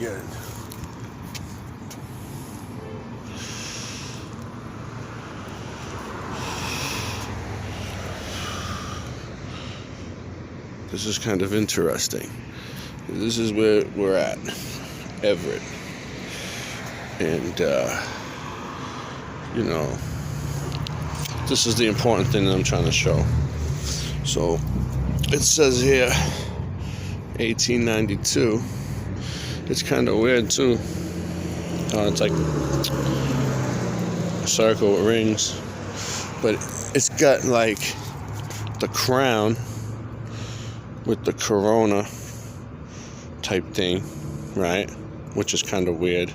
good. This is kind of interesting. This is where we're at, Everett. And, you know, this is the important thing that I'm trying to show. So, it says here, 1892. It's kind of weird, too. It's like a circle with rings. But it's got, like, the crown with the corona type thing, right? Which is kind of weird,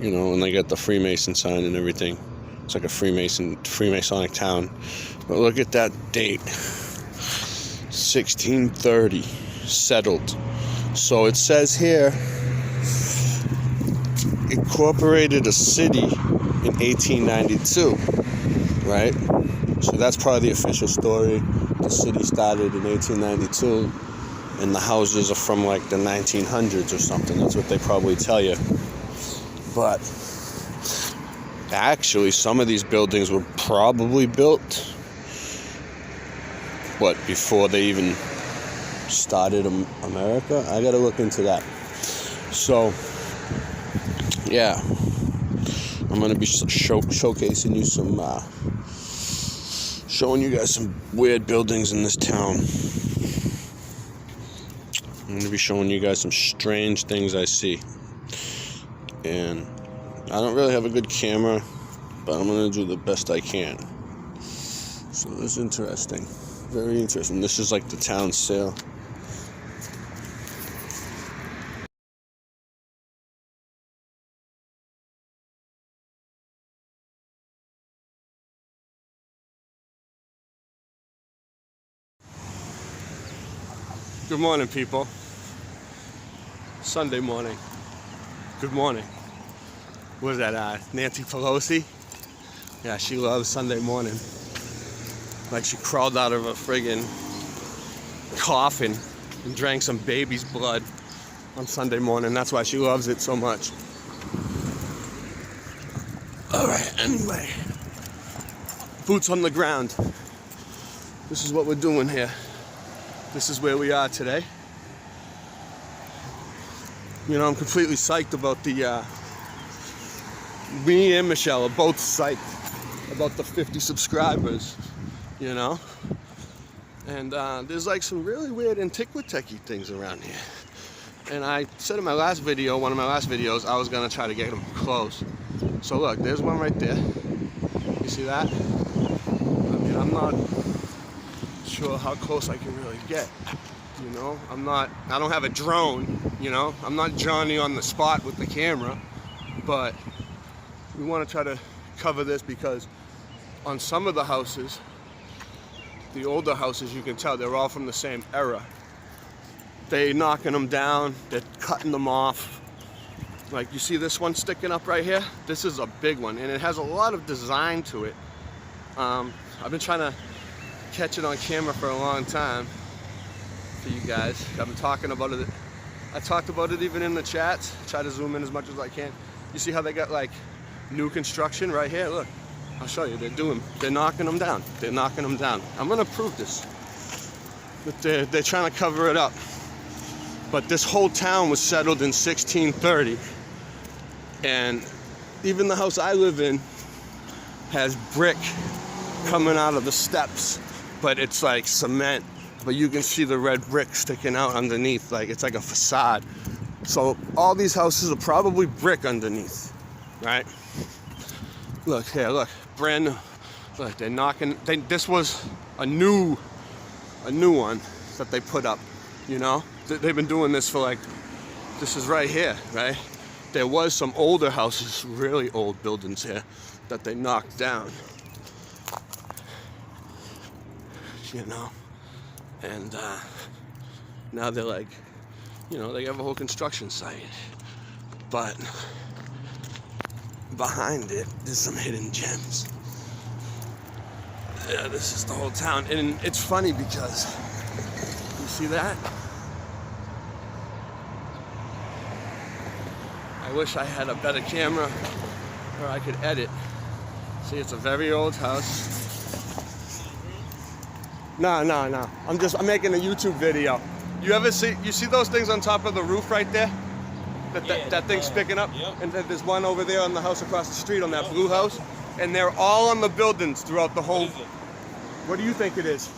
you know, and they got the Freemason sign and everything. It's like a Freemasonic town. But look at that date, 1630, settled. So it says here, incorporated a city in 1892, right? So that's probably the official story. The city started in 1892, and the houses are from like the 1900s or something. That's what they probably tell you. But actually, some of these buildings were probably built, before they even started America? I gotta look into that. So, yeah, I'm gonna be showcasing you some, showing you guys some weird buildings in this town. I'm going to be showing you guys some strange things I see. And I don't really have a good camera, but I'm going to do the best I can. So this is interesting. Very interesting. This is like the town sale. Good morning, people. Sunday morning. Good morning. What is that, Nancy Pelosi? Yeah, she loves Sunday morning. Like she crawled out of a friggin' coffin and drank some baby's blood on Sunday morning. That's why she loves it so much. Alright, anyway. Boots on the ground. This is what we're doing here. This is where we are today. You know, I'm completely psyched about me and Michelle are both psyched about the 50 subscribers, you know? And there's like some really weird antiquitech-y things around here. And I said in my last video, one of my last videos, I was gonna try to get them close. So look, there's one right there. You see that? I mean, I'm not sure how close I can really get, you know. I don't have a drone, you know. I'm not Johnny on the spot with the camera, but we want to try to cover this because on some of the houses, the older houses, you can tell they're all from the same era. They're knocking them down, they're cutting them off. Like you see this one sticking up right here? This is a big one and it has a lot of design to it. I've been trying to catch it on camera for a long time for you guys. I've been talking about it. I talked about it even in the chats. Try to zoom in as much as I can. You see how they got like new construction right here? Look, I'll show you. They're knocking them down. They're knocking them down. I'm gonna prove this. But they're trying to cover it up. But this whole town was settled in 1630. And even the house I live in has brick coming out of the steps. But it's like cement, but you can see the red brick sticking out underneath, like it's like a facade. So all these houses are probably brick underneath, right? Look here, look, brand new. Look, they're knocking. This was a new one that they put up. You know, they've been doing this for like. This is right here, right? There was some older houses, really old buildings here, that they knocked down. You know, and now they're like, you know, they have a whole construction site, but behind it there's some hidden gems. Yeah, this is the whole town, and it's funny because you see that I wish I had a better camera where I could edit. See, it's a very old house. No. I'm making a YouTube video. You see those things on top of the roof right there? That thing's picking up? Yep. And then there's one over there on the house across the street on that blue house. And they're all on the buildings throughout the whole... What do you think it is?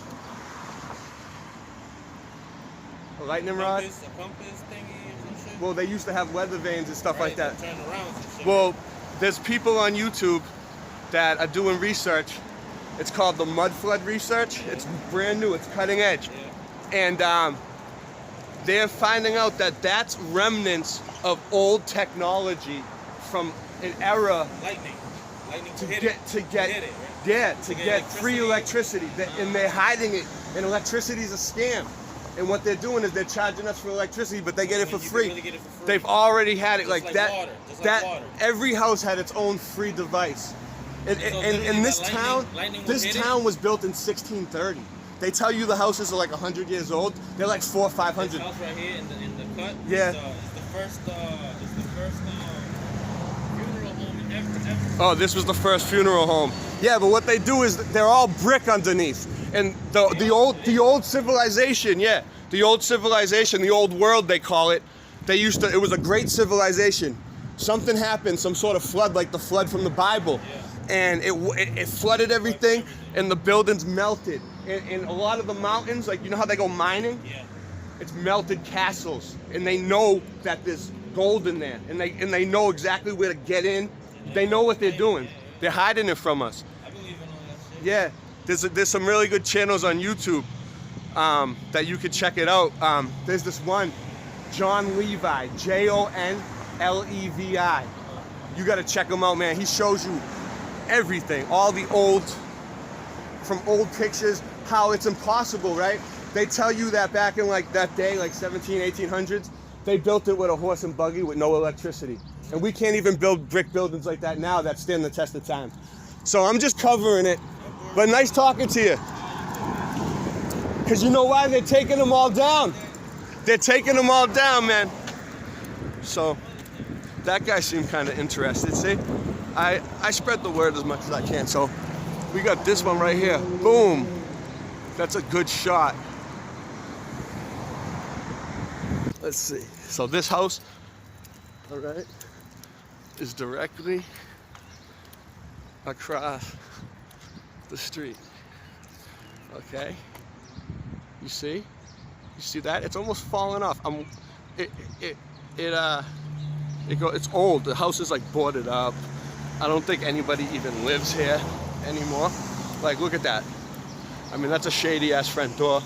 A lightning rod? A compass thingy or some shit? Well, they used to have weather vanes and stuff like that. Turn around and shit. Well, there's people on YouTube that are doing research. It's called the Mudflood research. It's brand new. It's cutting edge. And they're finding out that that's remnants of old technology from an era Lightning to hit get free electricity. And they're hiding it. And electricity's a scam. And what they're doing is they're charging us for electricity, but they get it for free. Really get it for free. They've already had it Just like that. Water. Water. Every house had its own free device. And this town was built in 1630. They tell you the houses are like 100 years old. They're like 400 or 500. This house right here in the cut. Yeah. It's the first funeral home ever. Oh, this was the first funeral home. Yeah, but what they do is they're all brick underneath. And the old civilization, the old civilization, the old world they call it. It was a great civilization. Something happened, some sort of flood, like the flood from the Bible. Yeah. And it flooded everything, and the buildings melted. And a lot of the mountains, like, you know how they go mining? Yeah. It's melted castles, and they know that there's gold in there, and they know exactly where to get in. They know what they're doing. They're hiding it from us. I believe in all that shit. Yeah, there's some really good channels on YouTube that you could check it out. There's this one, John Levi, Jonlevi. You got to check him out, man. He shows you everything, all the from old pictures, how it's impossible, right? They tell you that back in like that day, like 1800s, they built it with a horse and buggy with no electricity. And we can't even build brick buildings like that now that stand the test of time. So I'm just covering it. But nice talking to you. Because you know why? They're taking them all down. They're taking them all down, man. So that guy seemed kind of interested, see? I spread the word as much as I can. So we got this one right here. Boom. That's a good shot. Let's see. So this house, all right, is directly across the street. Okay. You see that? It's almost falling off. It's old. The house is like boarded up. I don't think anybody even lives here anymore. Like, look at that. I mean, that's a shady ass front door.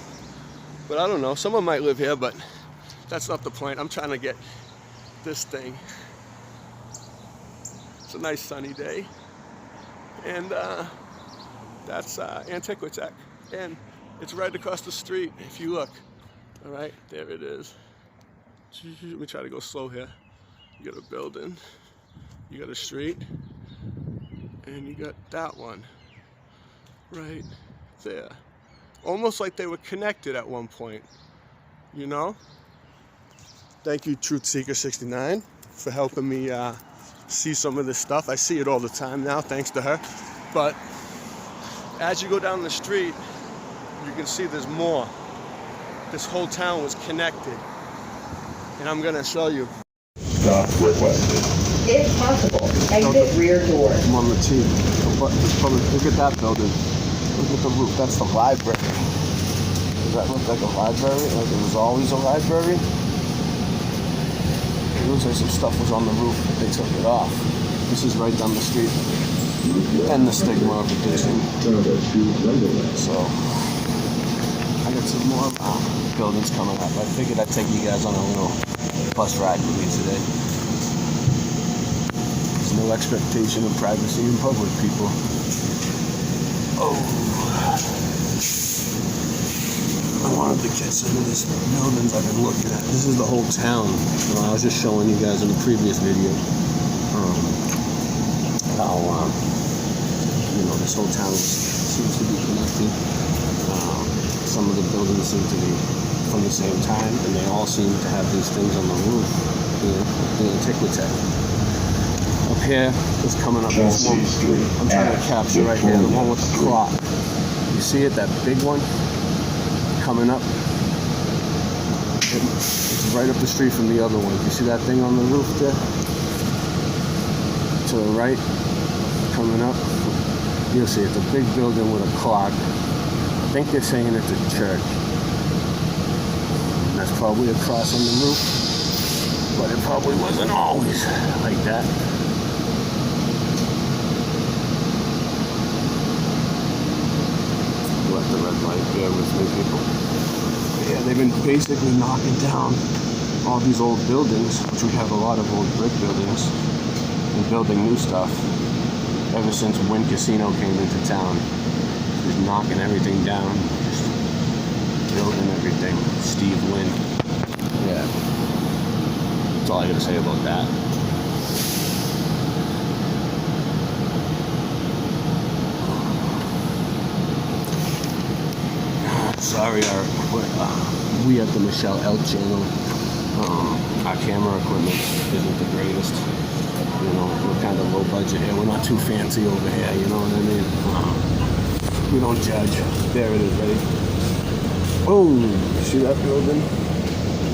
But I don't know. Someone might live here, but that's not the point. I'm trying to get this thing. It's a nice sunny day. And that's Antiquitech. And it's right across the street if you look. All right, there it is. Let me try to go slow here. You got a building, you got a street, and you got that one right there. Almost like they were connected at one point, you know? Thank you, Truth Seeker 69, for helping me see some of this stuff. I see it all the time now, thanks to her. But as you go down the street, you can see there's more. This whole town was connected. And I'm gonna show you. Requested. If possible, exit rear door. I'm on the T. Look at that building. Look at the roof. That's the library. Does that look like a library? Like it was always a library? It looks like some stuff was on the roof, but they took it off. This is right down the street. And the stigma of addiction. So, I got some more buildings coming up. I figured I'd take you guys on a little bus ride with me today. There's no expectation of privacy in public, people. Oh. I wanted to get some of these buildings I've been looking at. This is the whole town. I was just showing you guys in the previous video how this whole town seems to be connected. Some of the buildings seem to be from the same time, and they all seem to have these things on the roof, the antiquitech. here is coming up this one. I'm trying to capture right here, the one with the clock. You see it, that big one coming up? It's right up the street from the other one. You see that thing on the roof there? To the right, coming up. You'll see it's a big building with a clock. I think they're saying it's a church. And that's probably a cross on the roof. But it probably wasn't always like that. Left the red light there with me, people. Yeah, they've been basically knocking down all these old buildings, which we have a lot of old brick buildings, and building new stuff ever since Wynn Casino came into town. Just knocking everything down, just building everything. Steve Wynn. Yeah. That's all I gotta say about that. Sorry, we at the Michelle L channel, our camera equipment isn't the greatest. You know, we're kind of low budget here. We're not too fancy over here, you know what I mean? We don't judge. There it is, ready? Oh, see that building?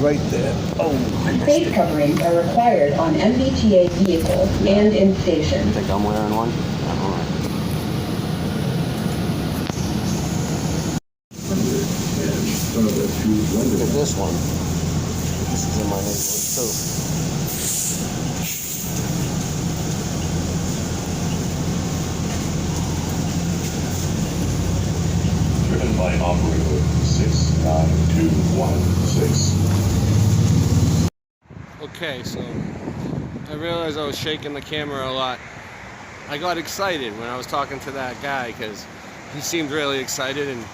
Right there. Oh, Face coverings are required on MBTA vehicles and in stations. You think I'm wearing one? All right. Look at this one. This is in my neighborhood too. Driven by operator 69216. Okay, so I realized I was shaking the camera a lot. I got excited when I was talking to that guy because he seemed really excited, and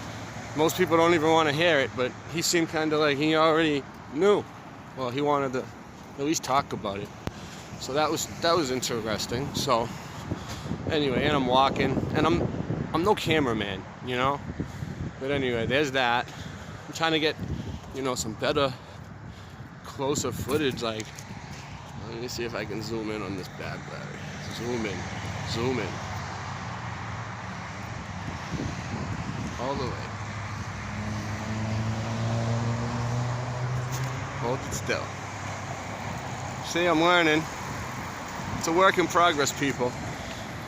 most people don't even want to hear it, but he seemed kind of like he already knew. Well, he wanted to at least talk about it. So that was interesting. So anyway, and I'm walking, and I'm no cameraman, you know. But anyway, there's that. I'm trying to get, you know, some better, closer footage. Like, let me see if I can zoom in on this bad battery. Zoom in, zoom in, all the way. Hold it still. See, I'm learning. It's a work in progress, people.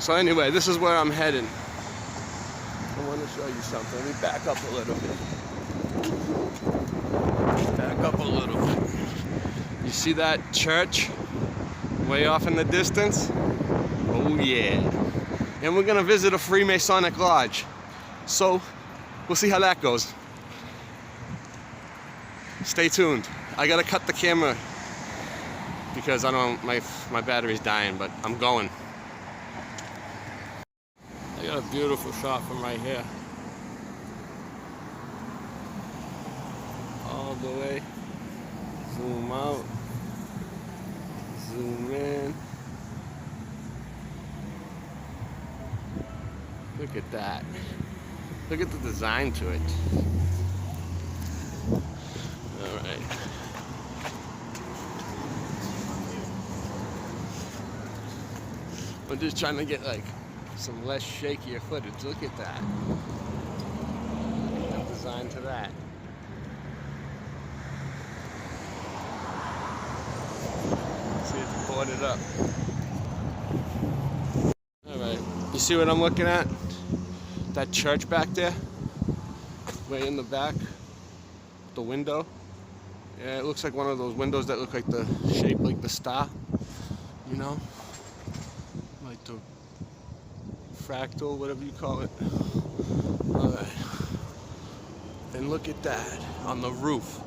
So anyway, this is where I'm heading. I want to show you something. Let me back up a little bit. Back up a little bit. You see that church way off in the distance? Oh yeah. And we're gonna visit a Freemasonic Lodge. So we'll see how that goes. Stay tuned. I gotta cut the camera because I don't, my battery's dying, but I'm going. I got a beautiful shot from right here. All the way. Zoom out. Zoom in. Look at that. Look at the design to it. All right. I'm just trying to get like some less shakier footage. Look at that. Look at the design to that. See, it's boarded up. All right. You see what I'm looking at? That church back there? Way in the back. The window. Yeah, it looks like one of those windows that look like the shape like the star. You know? Like the fractal, whatever you call it. Alright. And look at that on the roof.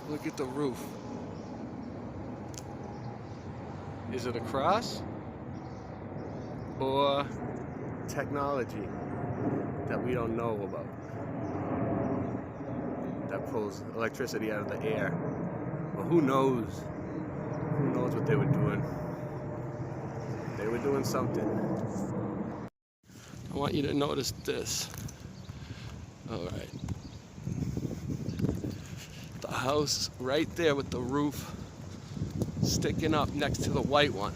Look at the roof. Is it a cross? Or technology that we don't know about? That pulls electricity out of the air. Well, who knows? Who knows what they were doing? They were doing something. I want you to notice this. All right. The house right there with the roof sticking up next to the white one.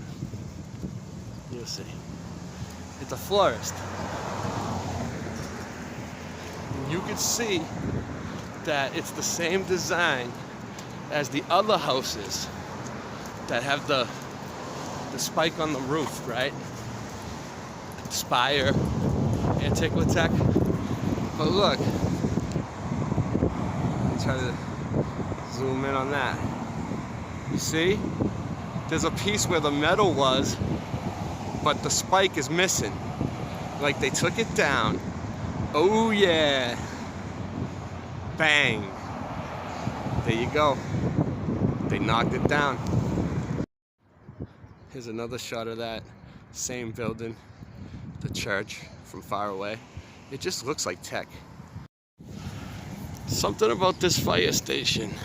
You'll see. It's a florist. And you can see that it's the same design as the other houses that have the spike on the roof, right? Spire, antiquitech. But look, let me try to zoom in on that. You see? There's a piece where the metal was, but the spike is missing. Like they took it down. Oh yeah. Bang. There you go. They knocked it down. Here's another shot of that same building, the church, from far away. It just looks like tech. Something about this fire station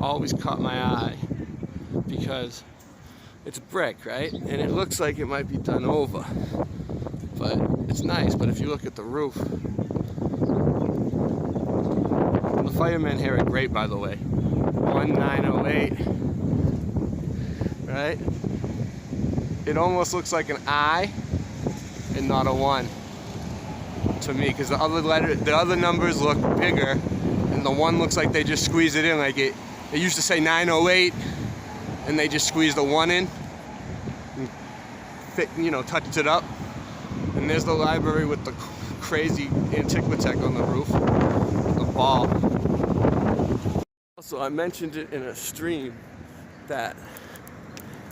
always caught my eye because it's brick, right? And it looks like it might be done over, but it's nice. But if you look at the roof, the firemen here are great, by the way. 1908, right? It almost looks like an I and not a 1 to me, because the other numbers look bigger, and the 1 looks like they just squeezed it in. Like it used to say 908, and they just squeezed the 1 in, and fit, touched it up. And there's the library with the crazy antiquitech on the roof, the ball. Also, I mentioned it in a stream that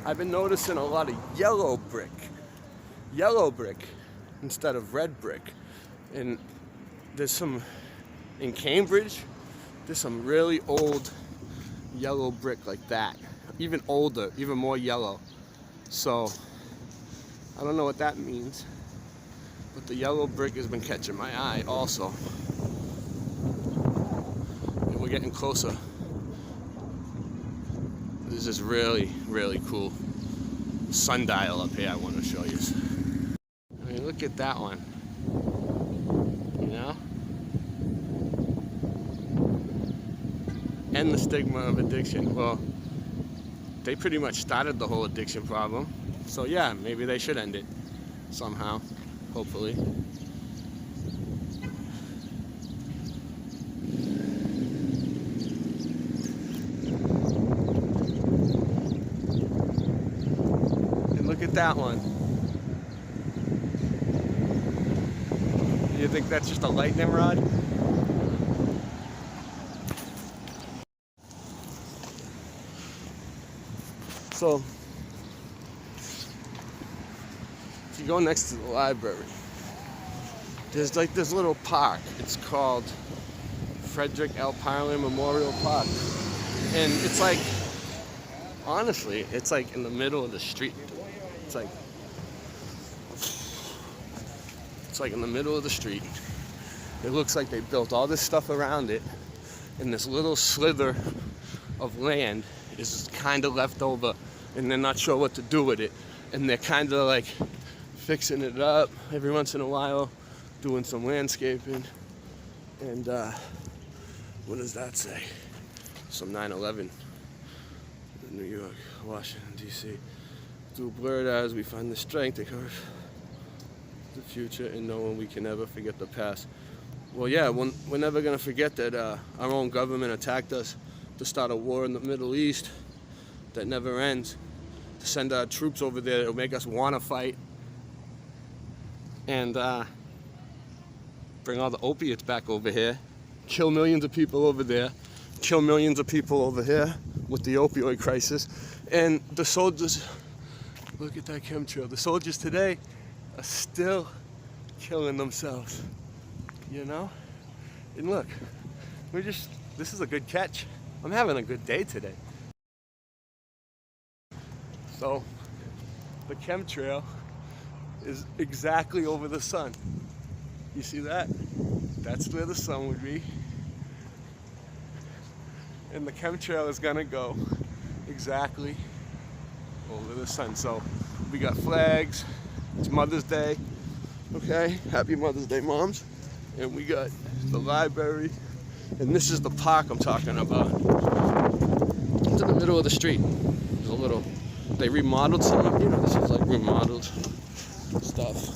I've been noticing a lot of yellow brick instead of red brick. And there's some in Cambridge, there's some really old yellow brick like that, even older, even more yellow. So I don't know what that means, but the yellow brick has been catching my eye also. And we're getting closer. This is really, really cool sundial up here I want to show you. I mean, look at that one. End the stigma of addiction. Well, they pretty much started the whole addiction problem. So yeah, maybe they should end it somehow, hopefully. And look at that one. Do you think that's just a lightning rod? So, if you go next to the library, there's like this little park. It's called Frederick Parler Memorial Park. And it's like, honestly, it's like in the middle of the street. It's like in the middle of the street. It looks like they built all this stuff around it, and this little slither of land is kind of left over, and they're not sure what to do with it. And they're kind of like fixing it up every once in a while, doing some landscaping. And what does that say? Some 9/11. New York, Washington, D.C. Through blurred eyes, we find the strength to cover the future and knowing we can never forget the past. Well, yeah, we're never going to forget that our own government attacked us to start a war in the Middle East that never ends, to send our troops over there that will make us want to fight, and bring all the opiates back over here, kill millions of people over there, kill millions of people over here with the opioid crisis. And the soldiers, look at that chemtrail, the soldiers today are still killing themselves, you know? And look, this is a good catch. I'm having a good day today. So, the chemtrail is exactly over the sun. You see that? That's where the sun would be. And the chemtrail is gonna go exactly over the sun. So, we got flags. It's Mother's Day. Okay? Happy Mother's Day, moms. And we got the library. And this is the park I'm talking about. It's in the middle of the street. a little, they remodeled some of, this is like remodeled stuff.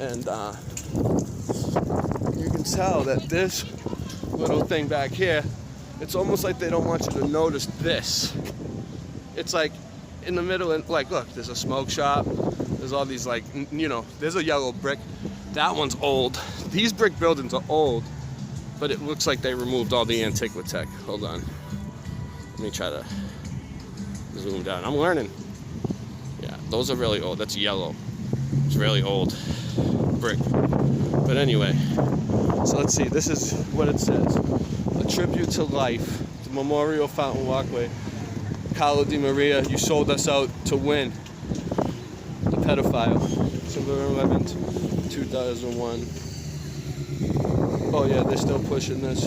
And you can tell that this little thing back here, it's almost like they don't want you to notice this. It's like in the middle, and like, look, there's a smoke shop. There's all these like, there's a yellow brick. That one's old. These brick buildings are old, but it looks like they removed all the antiquitech. Hold on. Let me try to zoom down. I'm learning. Yeah, those are really old. That's yellow. It's really old brick. But anyway, so let's see. This is what it says. A tribute to life. The Memorial Fountain Walkway. Carlo Di Maria, you sold us out to win. The pedophile. September 11th, 2001. Oh yeah, they're still pushing this.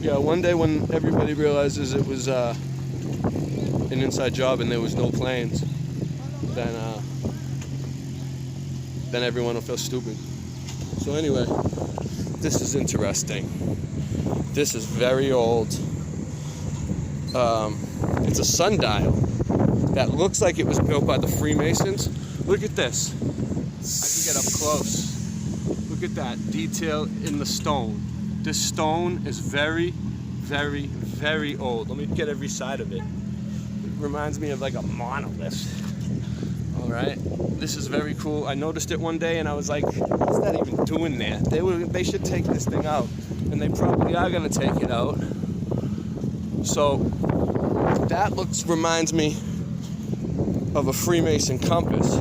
Yeah, one day when everybody realizes it was an inside job and there was no planes, then everyone will feel stupid. So anyway, this is interesting. This is very old. It's a sundial that looks like it was built by the Freemasons. Look at this. I can get up close. Look at that detail in the stone. This stone is very, very, very old. Let me get every side of it. It reminds me of like a monolith. All right, this is very cool. I noticed it one day and I was like, what's that even doing there? They should take this thing out, and they probably are gonna take it out. So that reminds me of a Freemason compass,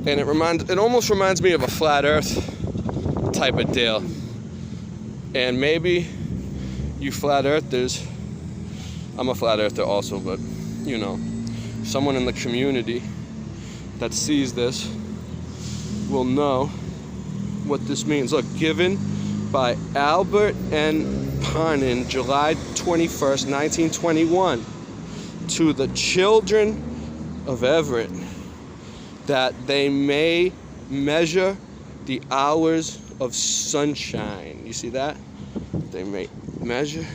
and it almost reminds me of a flat Earth type of deal. And maybe you flat earthers, I'm a flat earther also, but someone in the community that sees this will know what this means. Look, given by Albert N. Parnin, July 21st, 1921, to the children of Everett, that they may measure the hours of sunshine. You see that? They may measure.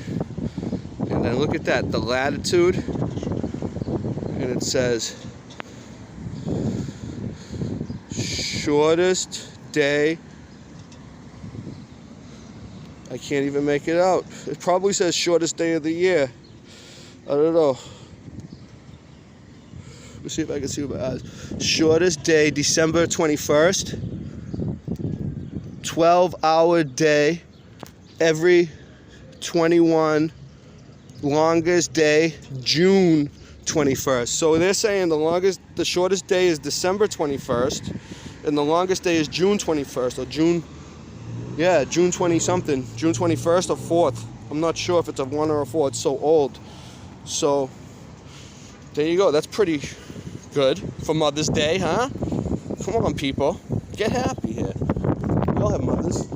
And then look at that, the latitude. And it says, shortest day. I can't even make it out. It probably says shortest day of the year. I don't know. Let's see if I can see with my eyes. Shortest day, December 21st. 12-hour day every 21. Longest day, June 21st. So they're saying the shortest day is December 21st, and the longest day is June 21st, or June 20 something, June 21st or 4th. I'm not sure if it's a 1 or a 4. It's so old. So there you go. That's pretty good for Mother's Day, huh? Come on, people, get happy here. We all have mothers.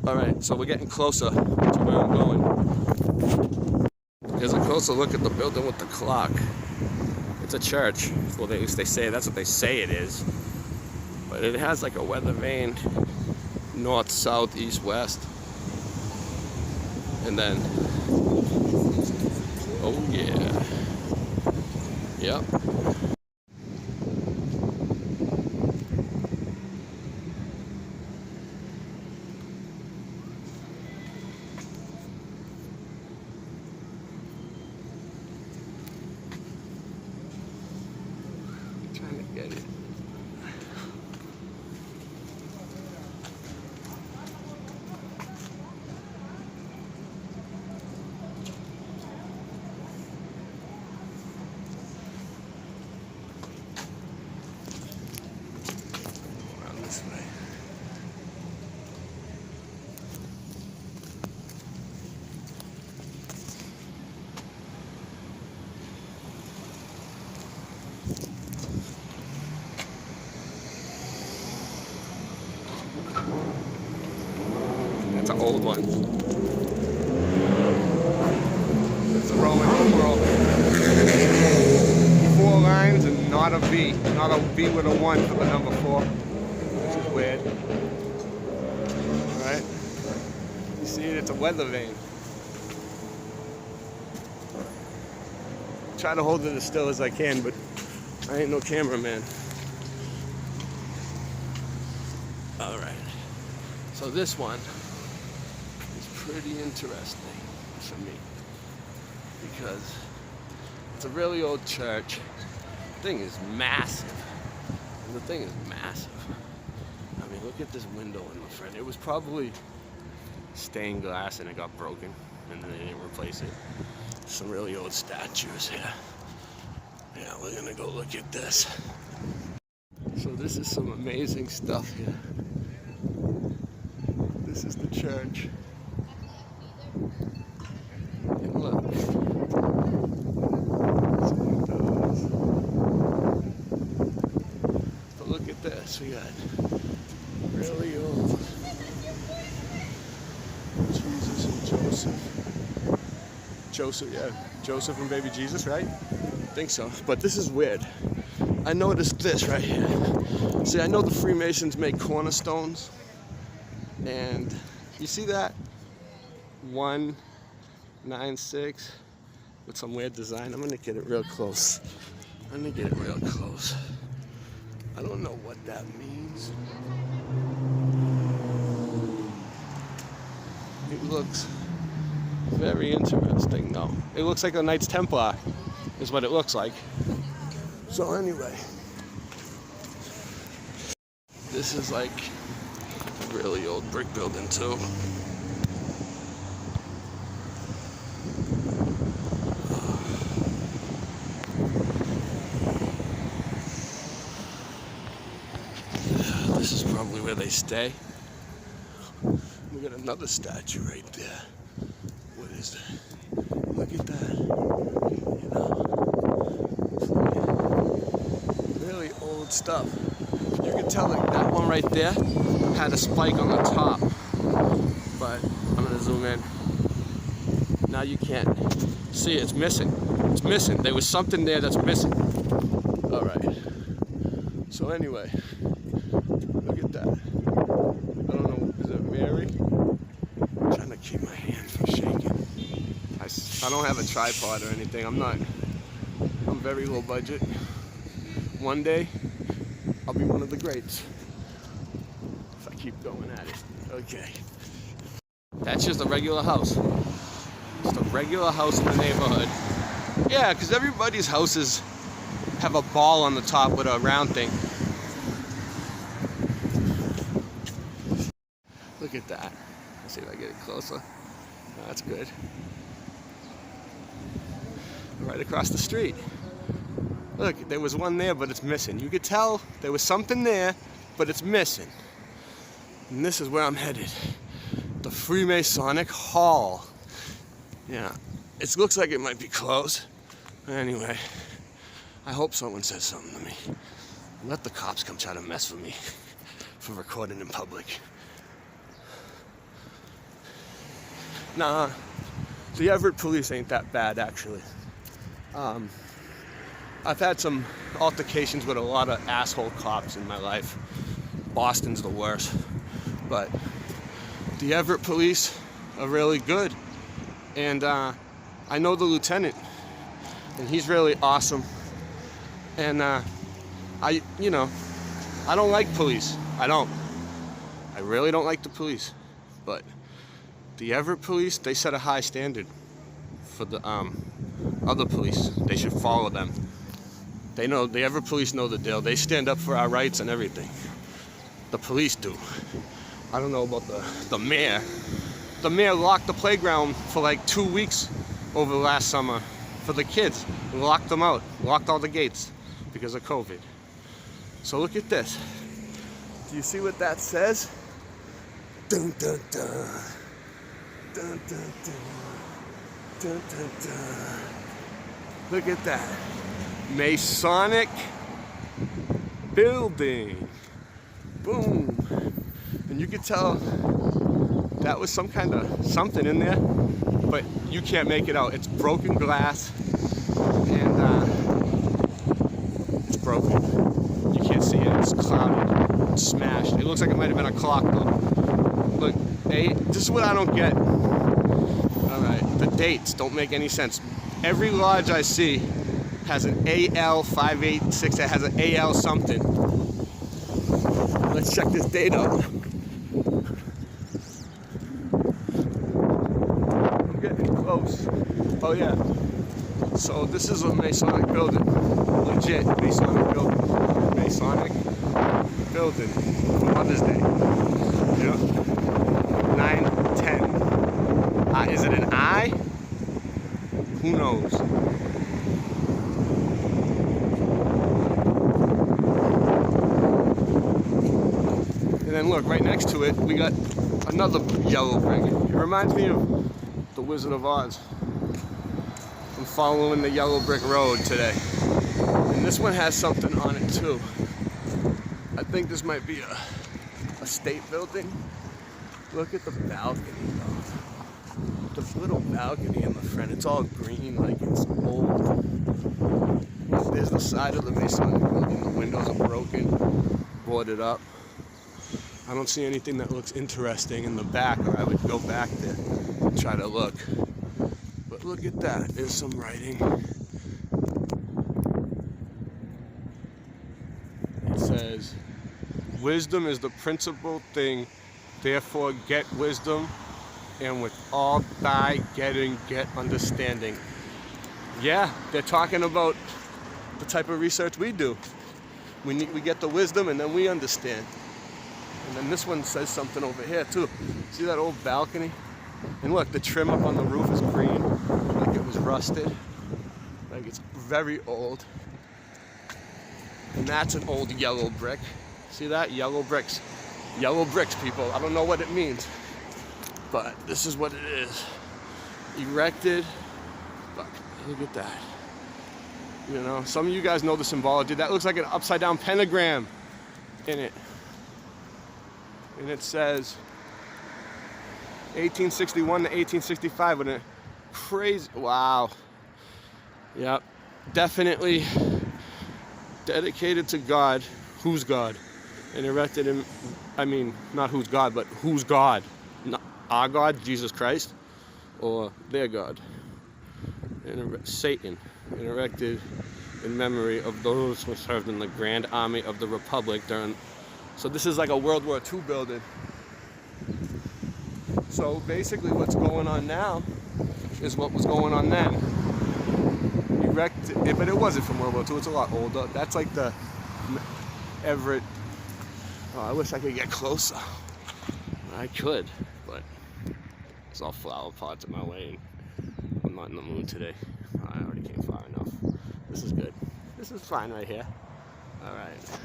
All right, so we're getting closer to where I'm going. Here's a closer look at the building with the clock. It's a church. Well, at least they say that's what they say it is. But it has like a weather vane, north, south, east, west. And then, oh yeah. Yep. Trying to get it. Around this way. That's an old one. It's a Roman numeral. 4 lines and not a V. Not a V with a 1 for the number 4. Which is weird. Alright. You see it? It's a weather vane. try to hold it as still as I can, but I ain't no cameraman. All right. So this one is pretty interesting for me because it's a really old church. The thing is massive. The thing is massive. I mean, look at this window in the front. It was probably stained glass and it got broken and they didn't replace it. Some really old statues here. Yeah, we're gonna go look at this. So this is some amazing stuff here. This is the church. And look. Some windows. But look at this. We got really old Jesus and Joseph. Joseph and baby Jesus, right? I think so. But this is weird. I noticed this right here. See, I know the Freemasons make cornerstones. And you see that? 196 with some weird design. I'm gonna get it real close. I don't know what that means. It looks very interesting though. It looks like a Knights Templar is what it looks like. So anyway, this is like a really old brick building too. This is probably where they stay. We got another statue right there. What is that? Look at that. You know, really old stuff. You can tell like that one right there had a spike on the top. But I'm gonna zoom in. Now you can't see it. It's missing. It's missing. There was something there that's missing. All right. So anyway, look at that. I don't know. Is it Mary? I'm trying to keep my hand from shaking. I don't have a tripod or anything. I'm very low budget. One day, I'll be one of the greats. If I keep going at it. Okay. That's just a regular house. Just a regular house in the neighborhood. Yeah, because everybody's houses have a ball on the top with a round thing. Look at that. Let's see if I get it closer. Oh, that's good. Right across the street. Look, there was one there, but it's missing. You could tell there was something there, but it's missing. And this is where I'm headed. The Freemasonic Hall. Yeah, it looks like it might be closed. Anyway, I hope someone says something to me. Let the cops come try to mess with me for recording in public. Nah, the Everett police ain't that bad, actually. I've had some altercations with a lot of asshole cops in my life. Boston's the worst. But the Everett police are really good. And I know the lieutenant, and he's really awesome. And I don't like police. I really don't like the police. But the Everett police, they set a high standard for the other police. They should follow them. They know, the Everett police know the deal. They stand up for our rights and everything. The police do. I don't know about the mayor. The mayor locked the playground for like 2 weeks over the last summer for the kids. Locked them out. Locked all the gates because of COVID. So look at this. Do you see what that says? Dun dun dun. Dun dun dun. Dun dun dun. Look at that. Masonic building. Boom. And you could tell that was some kind of something in there, but you can't make it out. It's broken glass, and it's broken. You can't see it. It's clouded. It's smashed. It looks like it might have been a clock, though. Look, this is what I don't get. All right, the dates don't make any sense. Every lodge I see has an AL586. It has an AL something. Let's check this date out. I'm getting close. Oh yeah. So this is a Masonic building. Legit Masonic building. Masonic building for Mother's Day. Yep. 9/10. Is it an I? Who knows? And then look, right next to it, we got another yellow brick. It reminds me of the Wizard of Oz. I'm following the yellow brick road today. And this one has something on it too. I think this might be a state building. Look at the balcony though. The little balcony in the front, it's all green like it's old. There's the side of the Masonic building. The windows are broken, boarded up. I don't see anything that looks interesting in the back, or I would go back there and try to look. But look at that, there's some writing. It says, wisdom is the principal thing, therefore get wisdom, and with all thy getting, get understanding. Yeah, they're talking about the type of research we do. We get the wisdom and then we understand. And then this one says something over here too. See that old balcony? And look, the trim up on the roof is green, like it was rusted. Like it's very old. And that's an old yellow brick. See that? Yellow bricks. Yellow bricks, people. I don't know what it means, but this is what it is. Erected. Look at that. You know, some of you guys know the symbology. That looks like an upside down pentagram in it. And it says 1861 to 1865 with a crazy, wow. Yep, definitely dedicated to God. Who's God? And erected in, I mean, not who's God, but who's God? Not our God, Jesus Christ, or their God? And Satan, and erected in memory of those who served in the Grand Army of the Republic during. So this is like a World War II building. So basically what's going on now is what was going on then. Erected, but it wasn't from World War II, it's a lot older. That's like the Everett. Oh, I wish I could get closer. I could, but it's all flower pots in my way. I'm not in the mood today. I already came far enough. This is good. This is fine right here. All right.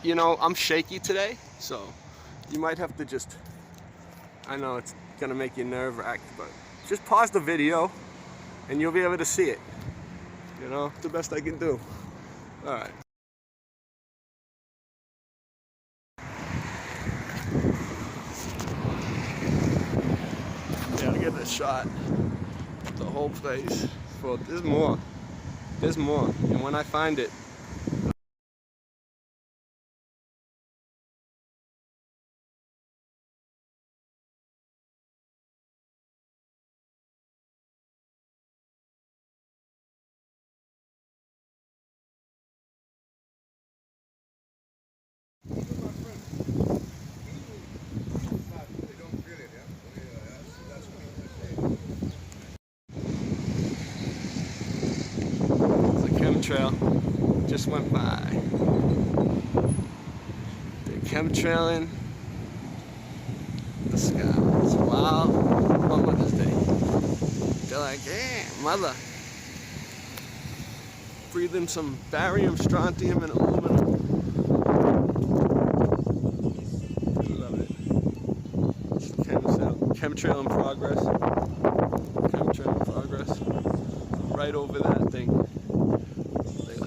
You know, I'm shaky today, so you might have to just, I know it's gonna make you nerve-wracked, but just pause the video and you'll be able to see it. You know, it's the best I can do. All right. Yeah, I'll get a shot of the whole place. Well, there's more. There's more. And when I find it, trail just went by. They're chemtrailing the skies while on Mother's Day. They're like, hey, mother. Breathing some barium, strontium, and aluminum. Love it. Chemtrail in progress. Chemtrail in progress. Right over that thing.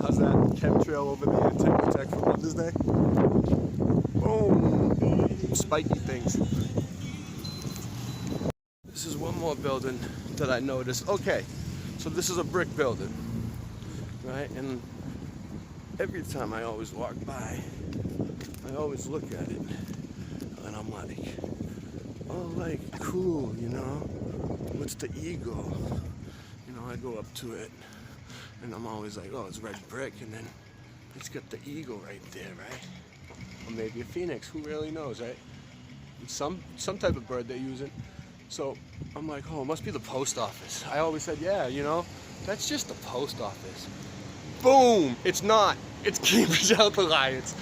How's that? Chemtrail over the antiquitech for Mother's Day. Boom! Spiky things. This is one more building that I noticed. Okay, so this is a brick building, right? And every time I always walk by, I always look at it, and I'm like, oh, like, cool, you know? What's the ego? You know, I go up to it, And I'm always like, oh, it's red brick, and then it's got the eagle right there, right? Or maybe a phoenix, who really knows, right? It's some type of bird they're using. So I'm like, oh, it must be the post office. I always said, yeah, you know, that's just the post office. Boom! It's not. It's Cambridge Health Alliance.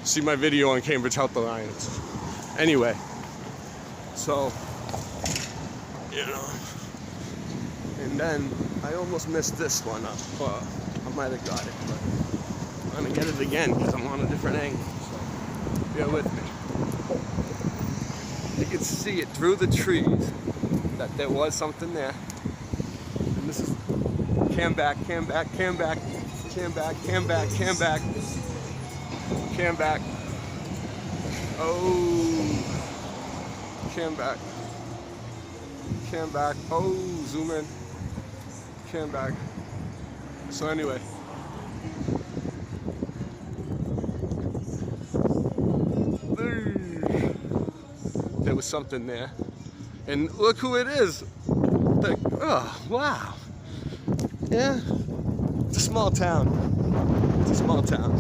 See my video on Cambridge Health Alliance. Anyway, so, you know, and then I almost messed this one up. I might have got it, but I'm gonna get it again because I'm on a different angle. So bear with me. You can see it through the trees that there was something there. And this is cam back, cam back, cam back, cam back, cam back, cam back, cam back. Oh, cam back, cam back. Oh, zoom in, cam back. So anyway, there was something there, and look who it is. Like, oh, wow. Yeah, it's a small town. It's a small town.